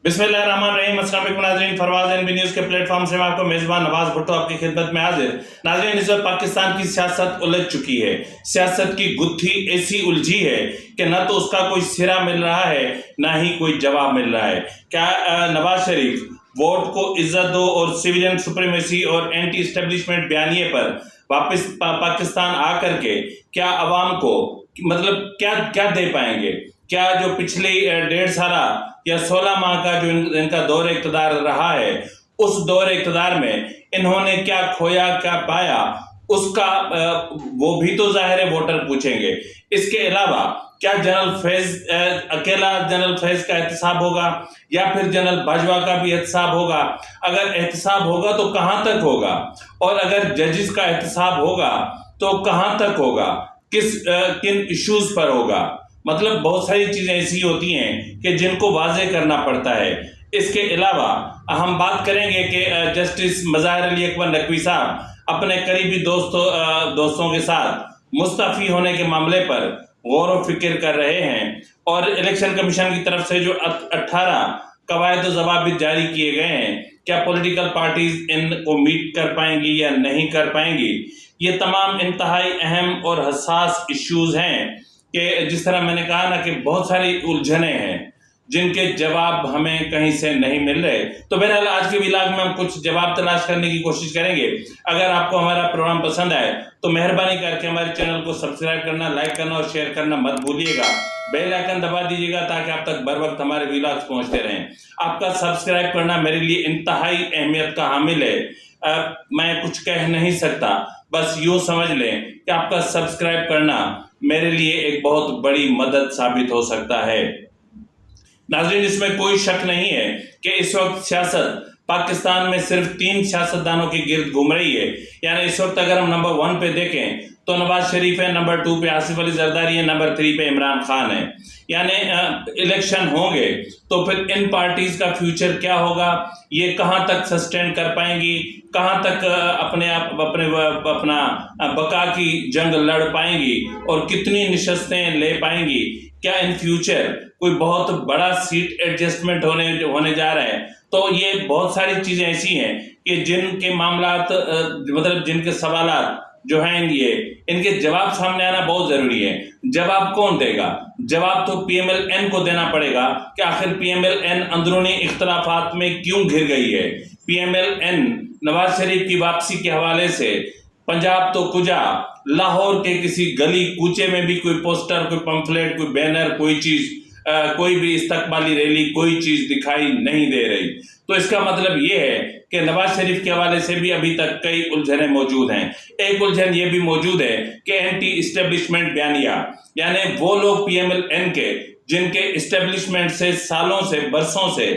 बिस्मिल्लाहिर्रहमानिर्रहीम। अस्सलाम वालेकुम नाज़रीन, फरवाज़ एनबी न्यूज़ के प्लेटफॉर्म से मैं आपको मेज़बान नवाज भुट्टो आपकी खिदमत में हाजिर। नाज़रीन, इस वक्त पाकिस्तान की सियासत उलझ चुकी है। सियासत की गुत्थी ऐसी उलझी है कि न तो उसका कोई सिरा मिल रहा है, ना ही कोई जवाब मिल रहा है। क्या नवाज शरीफ वोट को इज्जत दो और सिविलियन सुप्रीमेसी और एंटी एस्टेब्लिशमेंट बयानिए पर वापस पाकिस्तान आकर के क्या अवाम को मतलब क्या क्या दे पाएंगे? क्या जो पिछले 1.5 साल या 16 माह का जो इनका दौर इक़्तिदार रहा है, उस दौर इक़्तिदार में इन्होंने क्या खोया क्या पाया, उसका वो भी तो जाहिर है वोटर पूछेंगे। इसके अलावा क्या जनरल फैज अकेला जनरल फैज का एहतसाब होगा या फिर जनरल बाजवा का भी एहतसाब होगा? अगर एहतसाब होगा तो कहां तक होगा, और अगर जजेस का एहतसाब होगा तो कहां तक होगा, किन इश्यूज पर होगा? मतलब बहुत सारी चीजें ऐसी होती हैं कि जिनको वाजे करना पड़ता है। इसके अलावा हम बात करेंगे कि जस्टिस मज़ाहिर अली अकबर नकवी साहब अपने करीबी दोस्तों के साथ मुस्तफ़ी होने के मामले पर गौर व फिक्र कर रहे हैं, और इलेक्शन कमीशन की तरफ से जो 18 कवायद ज़वाबित जारी किए गए हैं, क्या पॉलिटिकल पार्टीज इनको मीट कर पाएंगी या नहीं कर पाएंगी? ये तमाम इंतहाई अहम और हसास इश्यूज हैं कि जिस तरह मैंने कहा ना कि बहुत सारी उलझने हैं जिनके जवाब हमें कहीं से नहीं मिल रहे। तो बहरहाल आज के व्लॉग में हम कुछ जवाब तलाश करने की कोशिश करेंगे। अगर आपको हमारा प्रोग्राम पसंद आए तो मेहरबानी करके हमारे चैनल को सब्सक्राइब करना, लाइक करना और शेयर करना मत भूलिएगा। बेल आइकन दबा दीजिएगा ताकि आप तक बर वक्त हमारे व्लॉग्स पहुंचते रहें। आपका सब्सक्राइब करना मेरे लिए इंतहाई अहमियत का हामिल है। मैं कुछ कह नहीं सकता, बस यूं समझ लें कि आपका सब्सक्राइब करना मेरे लिए एक बहुत बड़ी मदद साबित हो सकता है। नाज़रीन, इसमें कोई शक नहीं है कि इस वक्त सियासत पाकिस्तान में सिर्फ 3 सियासतदानों के गिर्द घूम रही है। यानी इस वक्त अगर हम नंबर 1 पे देखें तो नवाज शरीफ है, नंबर 2 पे आसिफ अली जरदारी है, नंबर 3 पे इमरान खान है। यानी इलेक्शन होंगे तो फिर इन पार्टीज का फ्यूचर क्या होगा, ये कहां तक सस्टेन कर पाएंगी, कहां तक अपना बका की जंग लड़ पाएंगी और कितनी निशस्तें ले पाएंगी? क्या इन फ्यूचर कोई बहुत बड़ा सीट एडजस्टमेंट होने जा रहा है? तो ये बहुत सारी चीजें ऐसी हैं कि जिनके मामलात मतलब जिनके सवालात जो हैं ये इनके जवाब सामने आना बहुत जरूरी है। जवाब कौन देगा? जवाब तो PMLN को देना पड़ेगा कि आखिर PMLN अंदरूनी इख्तलाफात में क्यों घिर गई है। PMLN नवाज शरीफ की वापसी के हवाले से पंजाब तो कुजा, लाहौर के किसी गली कूचे में भी कोई पोस्टर, कोई पंफलेट, कोई बैनर, कोई चीज, कोई भी इस्तकबाली रैली, कोई चीज दिखाई नहीं दे रही। तो इसका मतलब ये है कि नवाज शरीफ के हवाले से भी अभी तक कई उलझनें मौजूद हैं। एक उलझन ये भी मौजूद है कि एंटी इस्टेब्लिशमेंट बयानिया, यानी वो लोग PMLN के जिनके इस्टेब्लिशमेंट से सालों से बरसों से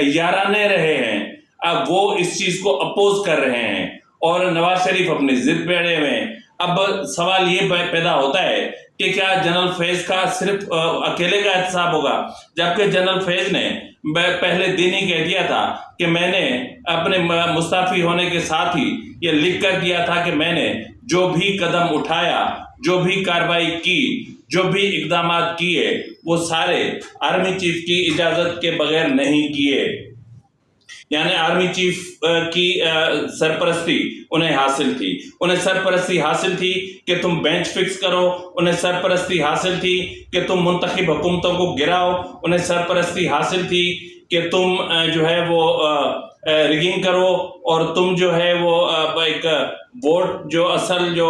याराने रहे हैं, अब वो इस चीज को अपोज कर रहे हैं और नवाज शरीफ अपनी जिद पे अड़े हुए हैं। अब सवाल ये पैदा होता है कि क्या जनरल फैज का सिर्फ अकेले का एहतसाब होगा, जबकि जनरल फैज ने पहले दिन ही कह दिया था कि मैंने अपने मुस्तफी होने के साथ ही ये लिख कर दिया था कि मैंने जो भी कदम उठाया, जो भी कार्रवाई की, जो भी इकदाम किए, वो सारे आर्मी चीफ की इजाजत के बगैर नहीं किए। यानी आर्मी चीफ की सरपरस्ती उन्हें हासिल थी। उन्हें सरपरस्ती हासिल थी कि तुम बेंच फिक्स करो, उन्हें सरपरस्ती हासिल थी कि तुम मुंतखब हुकूमतों को गिराओ, उन्हें सरपरस्ती हासिल थी कि तुम जो है वो रिगिंग करो और तुम जो है वो एक वोट जो असल जो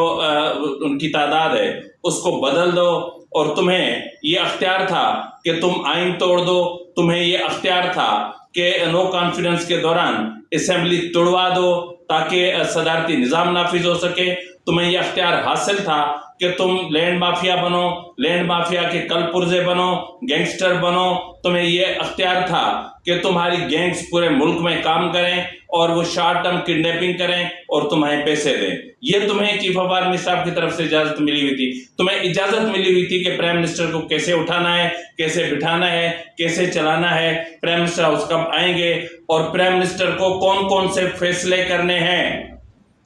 उनकी तादाद है उसको बदल दो, और तुम्हें ये अख्तियार था कि तुम आइन तोड़ दो, तुम्हें ये अख्तियार था कि नो कॉन्फिडेंस के दौरान असेंबली तोड़वा दो ताकि सदारती निज़ाम नाफिज हो सके। तुम्हें यह अख्तियार हासिल था कि तुम लैंड माफिया बनो, लैंड माफिया के कल पुर्जे बनो, गैंगस्टर बनो। तुम्हें यह अख्तियार था कि तुम्हारी गैंग्स पूरे मुल्क में काम करें और वो शॉर्ट टर्म किडनैपिंग करें और तुम्हें पैसे दें। ये तुम्हें चीफ ऑफ आर्मी स्टाफ की तरफ से इजाजत मिली हुई थी। तुम्हें इजाजत मिली हुई थी कि प्राइम मिनिस्टर को कैसे उठाना है, कैसे बिठाना है, कैसे चलाना है, प्राइम मिनिस्टर हाउस कब आएंगे और प्राइम मिनिस्टर को कौन कौन से फैसले करने हैं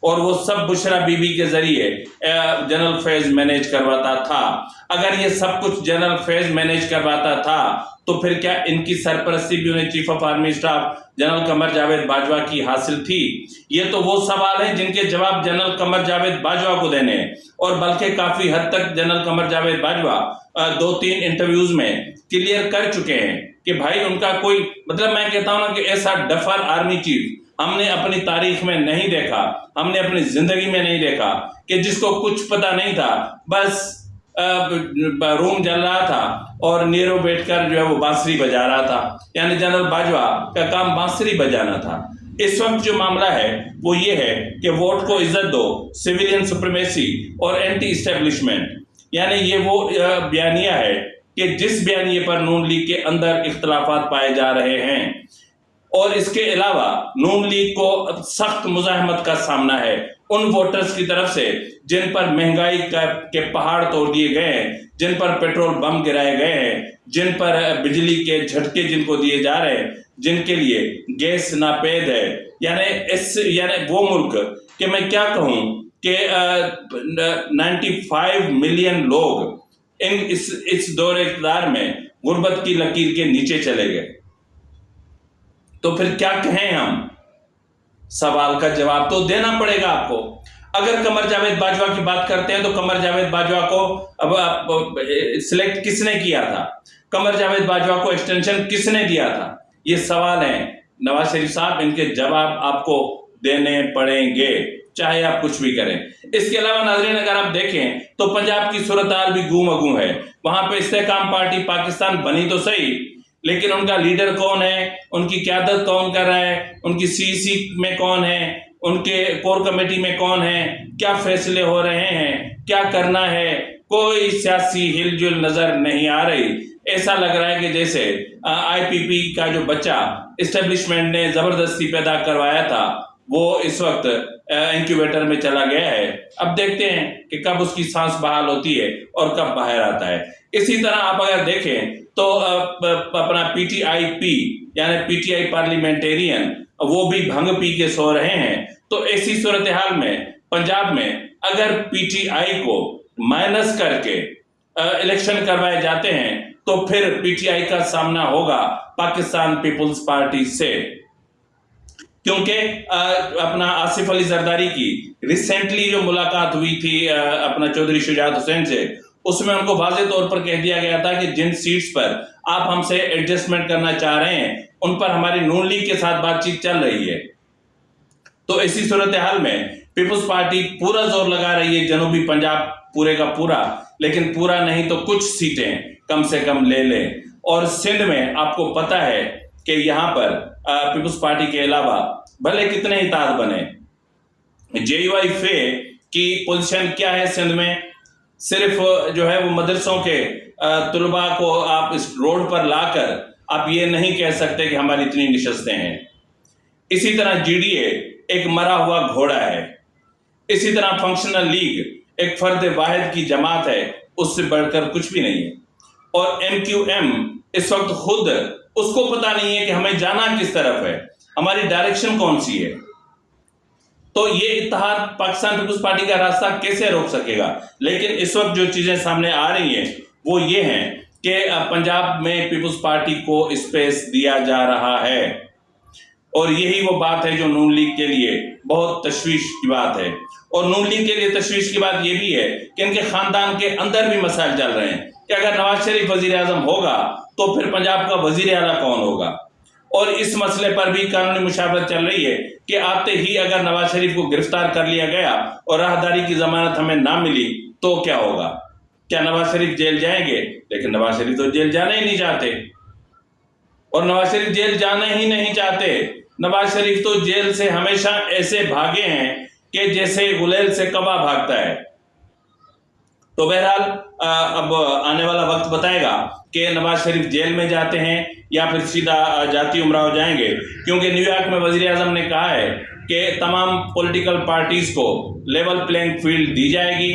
और वो सब बुशरा बीबी के जरिए जनरल फैज मैनेज करवाता था। अगर ये सब कुछ जनरल फैज मैनेज करवाता था तो फिर क्या इनकी सरपरस्ती भी उन्हें chief of army staff general Qamar Javed Bajwa की हासिल थी? ये तो वो सवाल है जिनके जवाब जनरल कमर जावेद बाजवा को देने हैं, और बल्कि काफी हद तक जनरल कमर जावेद बाजवा 2-3 इंटरव्यूज में क्लियर कर चुके हैं कि भाई उनका कोई मतलब, मैं कहता हूं ना कि ऐसा डफर आर्मी चीफ हमने अपनी तारीख में नहीं देखा, हमने अपनी जिंदगी में नहीं देखा कि जिसको कुछ पता नहीं था, बस रूम जल रहा था और नीरो बैठकर जो है वो बांसुरी बजा रहा था। यानी जनरल बाजवा का काम बांसुरी बजाना था। इस वक्त जो मामला है वो ये है कि वोट को इज्जत दो, सिविलियन सुप्रीमेसी और एंटी इस्टेब्लिशमेंट, यानी ये वो बयानिया है कि जिस बयानिए पर नून लीग के अंदर इख्तलाफात पाए जा रहे हैं, और इसके अलावा नून लीग को सख्त मुजाहमत का सामना है उन वोटर्स की तरफ से जिन पर महंगाई के पहाड़ तोड़ दिए गए हैं, जिन पर पेट्रोल बम गिराए गए हैं, जिन पर बिजली के झटके जिनको दिए जा रहे हैं, जिनके लिए गैस नापेद है। यानी वो मुल्क कि मैं क्या कहूं कि 95 मिलियन लोग इस दौर इक़्तिदार में गुर्बत की लकीर के नीचे चले गए। तो फिर क्या कहें हम? सवाल का जवाब तो देना पड़ेगा आपको। अगर कमर जावेद बाजवा की बात करते हैं तो कमर जावेद बाजवा को अब सिलेक्ट किसने किया था? कमर जावेद बाजवा को एक्सटेंशन किसने दिया था? ये सवाल है नवाज शरीफ साहब, इनके जवाब आपको देने पड़ेंगे चाहे आप कुछ भी करें। इसके अलावा नाज़रीन, अगर आप देखें तो पंजाब की सूरत हाल भी गूम अगूं है। वहां पे इस्तेहकाम पार्टी पाकिस्तान बनी तो सही, लेकिन उनका लीडर कौन है, उनकी क़यादत कौन कर रहा है, उनकी सीसी में कौन है, उनके कोर कमेटी में कौन है, क्या फैसले हो रहे हैं, क्या करना है, कोई सियासी हिलजुल नजर नहीं आ रही। ऐसा लग रहा है कि जैसे आईपीपी का जो बच्चा इस्टेब्लिशमेंट ने जबरदस्ती पैदा करवाया था वो इस वक्त इंक्यूबेटर में चला गया है। अब देखते हैं कि कब उसकी सांस बहाल होती है और कब बाहर आता है। इसी तरह आप अगर देखें तो अपना पीटीआईपी यानी पीटीआई पार्लियामेंटेरियन वो भी भंग पी के सो रहे हैं। तो ऐसी सूरत हाल में पंजाब में अगर पीटीआई को माइनस करके इलेक्शन करवाए जाते हैं तो फिर पीटीआई का सामना होगा पाकिस्तान पीपुल्स पार्टी से, क्योंकि अपना आसिफ अली जरदारी की रिसेंटली जो मुलाकात हुई थी अपना चौधरी शुजात हुसैन से, उसमें उनको वाज़ेह तौर पर कह दिया गया था कि जिन सीट्स पर आप हमसे एडजस्टमेंट करना चाह रहे हैं उन पर हमारी नून लीग के साथ बातचीत चल रही है। तो ऐसी सूरत हाल में पीपुल्स पार्टी पूरा जोर लगा रही है जनूबी पंजाब पूरे का पूरा, लेकिन पूरा नहीं तो कुछ सीटें कम से कम ले ले। और सिंध में आपको पता है कि यहाँ पर पीपुल्स पार्टी के अलावा भले कितने ही ताज बने, जेयूआई फे की पोजीशन क्या है सिंध में? सिर्फ जो है वो मदरसों के तुलबा को आप इस रोड पर लाकर आप ये नहीं कह सकते कि हमारी इतनी निशस्तें हैं। इसी तरह जीडीए एक मरा हुआ घोड़ा है। इसी तरह फंक्शनल लीग एक फर्द वाहिद की जमात है, उससे बढ़कर कुछ भी नहीं है। और एमक्यूएम इस वक्त खुद उसको पता नहीं है कि हमें जाना किस तरफ है, हमारी डायरेक्शन कौन सी है। तो ये इत्तेहाद पाकिस्तान पीपुल्स पार्टी का रास्ता कैसे रोक सकेगा? लेकिन इस वक्त जो चीजें सामने आ रही हैं वो ये हैं कि पंजाब में पीपुल्स पार्टी को स्पेस दिया जा रहा है, और यही वो बात है जो नून लीग के लिए बहुत तशवीश की बात है। और नून लीग के लिए तशवीश की बात ये भी है कि इनके खानदान के अंदर भी मसाइल चल रहे हैं कि अगर नवाज शरीफ वजीर आजम होगा तो फिर पंजाब का वजीर आला कौन होगा। और इस मसले पर भी कानूनी मुशावरत चल रही है कि आते ही अगर नवाज शरीफ को गिरफ्तार कर लिया गया और राहदारी की जमानत हमें ना मिली तो क्या होगा? क्या नवाज शरीफ जेल जाएंगे? लेकिन नवाज शरीफ तो जेल जाना ही नहीं चाहते, और नवाज शरीफ जेल जाना ही नहीं चाहते। नवाज शरीफ तो जेल से हमेशा ऐसे भागे हैं कि जैसे गुलेल से कबा भागता है। तो बहरहाल अब आने वाला वक्त बताएगा कि नवाज शरीफ जेल में जाते हैं या फिर सीधा जाती उम्रा हो जाएंगे, क्योंकि न्यूयॉर्क में वजीर आजम ने कहा है कि तमाम पॉलिटिकल पार्टीज को लेवल प्लेइंग फील्ड दी जाएगी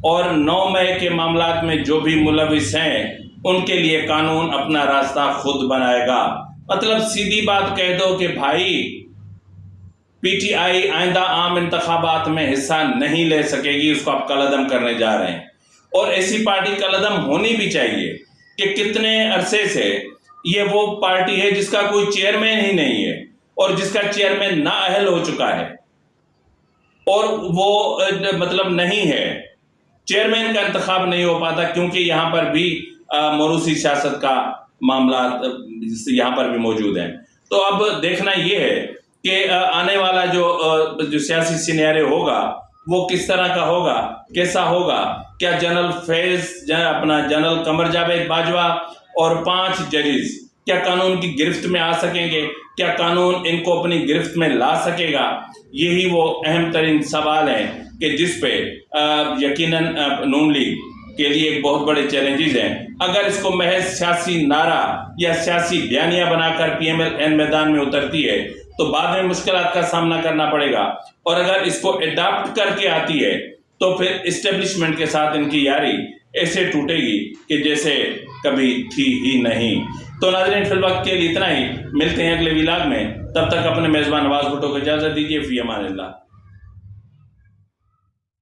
और 9 मई के मामलात में जो भी मुलविस हैं उनके लिए कानून अपना रास्ता खुद बनाएगा। मतलब सीधी बात कह दो कि भाई पीटीआई आइंदा आम इंतखाबात में हिस्सा नहीं ले सकेगी, उसको आप कलअदम करने जा रहे हैं। और ऐसी पार्टी कलअदम होनी भी चाहिए कि कितने अरसे से ये वो पार्टी है जिसका कोई चेयरमैन ही नहीं है और जिसका चेयरमैन नाअहल हो चुका है और वो मतलब नहीं है, चेयरमैन का इंतखाब नहीं हो पाता, क्योंकि यहाँ पर भी मोरूसी सियासत का मामला यहाँ पर भी मौजूद है। तो अब देखना ये है कि आने वाला जो सियासी सिनेरियो होगा वो किस तरह का होगा, कैसा होगा। क्या जनरल कमर जावेद बाजवा और 5 जजेस क्या कानून की गिरफ्त में आ सकेंगे? क्या कानून इनको अपनी गिरफ्त में ला सकेगा? यही वो अहम तरीन सवाल है कि जिस पे यकीनन नून लीग के लिए एक बहुत बड़े चैलेंजेस हैं। अगर इसको महज सियासी नारा या सियासी बयानिया बनाकर पीएमएल मैदान में उतरती है तो बाद में मुश्किलात का सामना करना पड़ेगा, और अगर इसको अडॉप्ट करके आती है तो फिर इस्टेब्लिशमेंट के साथ इनकी यारी ऐसे टूटेगी कि जैसे कभी थी ही नहीं। तो नाज़रीन, फिलवक्त के लिए इतना ही। मिलते हैं अगले व्लॉग में, तब तक अपने मेज़बान नवाज भुट्टो को इजाज़त दीजिए। फ़ी अमान अल्लाह।